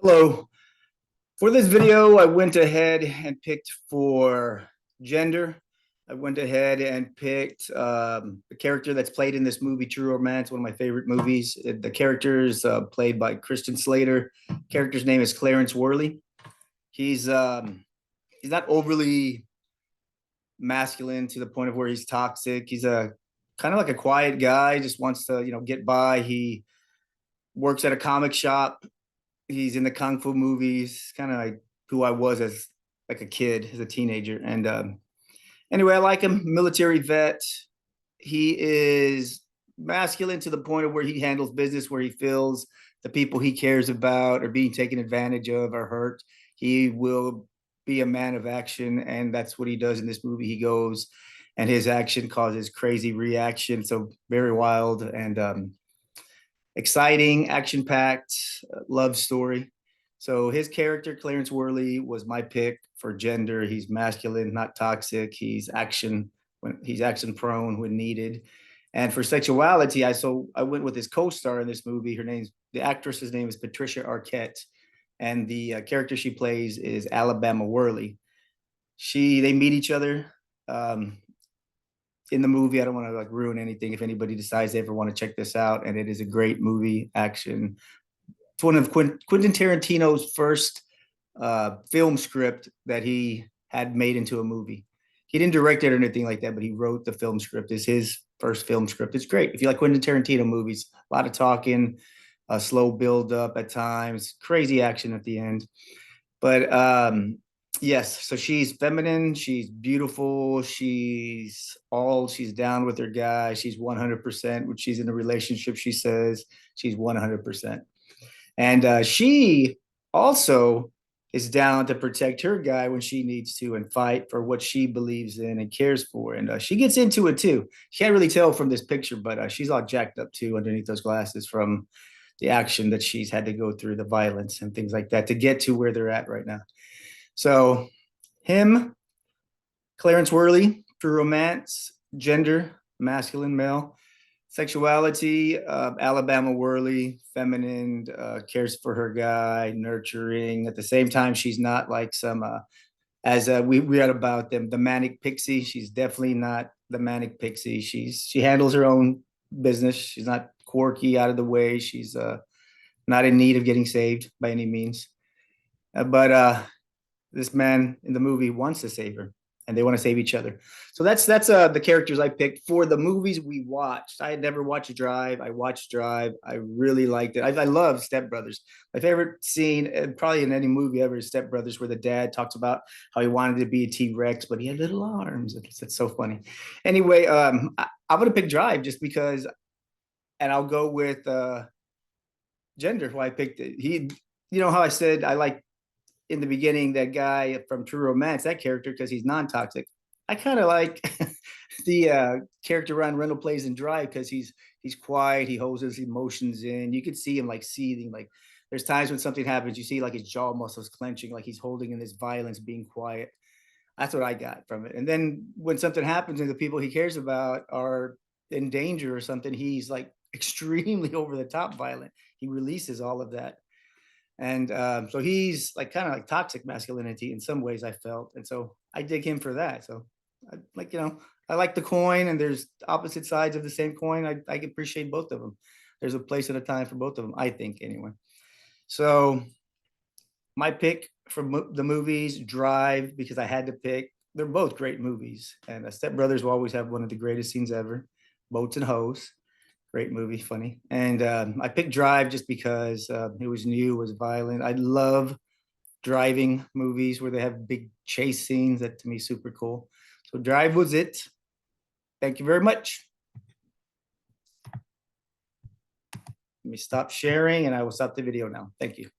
Hello. For this video, I went ahead and picked for gender. I went ahead and picked the character that's played in this movie, True Romance, one of my favorite movies. The character is played by Christian Slater. Character's name is Clarence Worley. He's not overly masculine to the point of where he's toxic. He's a kind of like a quiet guy, just wants to, get by. He works at a comic shop. He's in the kung fu movies, kind of like who I was as like a kid, as a teenager. And anyway, I like him. Military vet. He is masculine to the point of where he handles business, where he feels the people he cares about are being taken advantage of or hurt. He will be a man of action, and that's what he does in this movie. He goes, and his action causes crazy reaction. So very wild and exciting, action-packed love story. So his character, Clarence Worley, was my pick for gender. He's masculine, not toxic. He's action prone when needed. And for sexuality, I went with his co-star in this movie. The actress's name is Patricia Arquette, and the character she plays is Alabama Worley. They meet each other in the movie. I don't want to ruin anything if anybody decides they ever want to check this out. And it is a great movie, action. It's one of Quentin Tarantino's first film script that he had made into a movie. He didn't direct it or anything like that, but he wrote the film script. It's his first film script. It's great. If you like Quentin Tarantino movies, a lot of talking, a slow build up at times, crazy action at the end. But yes, so she's feminine, she's beautiful, she's down with her guy, she's 100%. When she's in a relationship, she says she's 100%. And she also is down to protect her guy when she needs to and fight for what she believes in and cares for. And she gets into it too. You can't really tell from this picture, but she's all jacked up too underneath those glasses from the action that she's had to go through, the violence and things like that to get to where they're at right now. So him, Clarence Worley, True Romance, gender, masculine, male. Sexuality, Alabama Worley, feminine, cares for her guy, nurturing. At the same time, she's not like some, as we read about them, the manic pixie. She's definitely not the manic pixie. She handles her own business. She's not quirky, out of the way. She's not in need of getting saved by any means. But this man in the movie wants to save her, and they want to save each other. So that's the characters I picked for the movies we watched. I had never watched Drive. I watched Drive. I really liked it. I love Step Brothers. My favorite scene, probably in any movie ever, is Step Brothers, where the dad talks about how he wanted to be a T-Rex, but he had little arms. It's so funny. Anyway, I'm going to pick Drive just because, and I'll go with gender, who I picked it. How I said I like in the beginning that guy from True Romance, that character, because he's non-toxic. I kind of like the character Ryan Reynolds plays in Drive because he's quiet, he holds his emotions in. You could see him like seething. Like there's times when something happens, you see like his jaw muscles clenching, like he's holding in this violence, being quiet. That's what I got from it. And then when something happens and the people he cares about are in danger or something, he's like extremely over the top violent. He releases all of that. And so he's like kind of like toxic masculinity in some ways, I felt. And so I dig him for that. So I like the coin, and there's opposite sides of the same coin. I appreciate both of them. There's a place and a time for both of them, I think, anyway. So my pick from the movies, Drive, because I had to pick. They're both great movies. And Step Brothers will always have one of the greatest scenes ever, Boats and Hoes. Great movie, funny. And I picked Drive just because it was new, it was violent. I love driving movies where they have big chase scenes. That to me is super cool. So Drive was it. Thank you very much. Let me stop sharing and I will stop the video now. Thank you.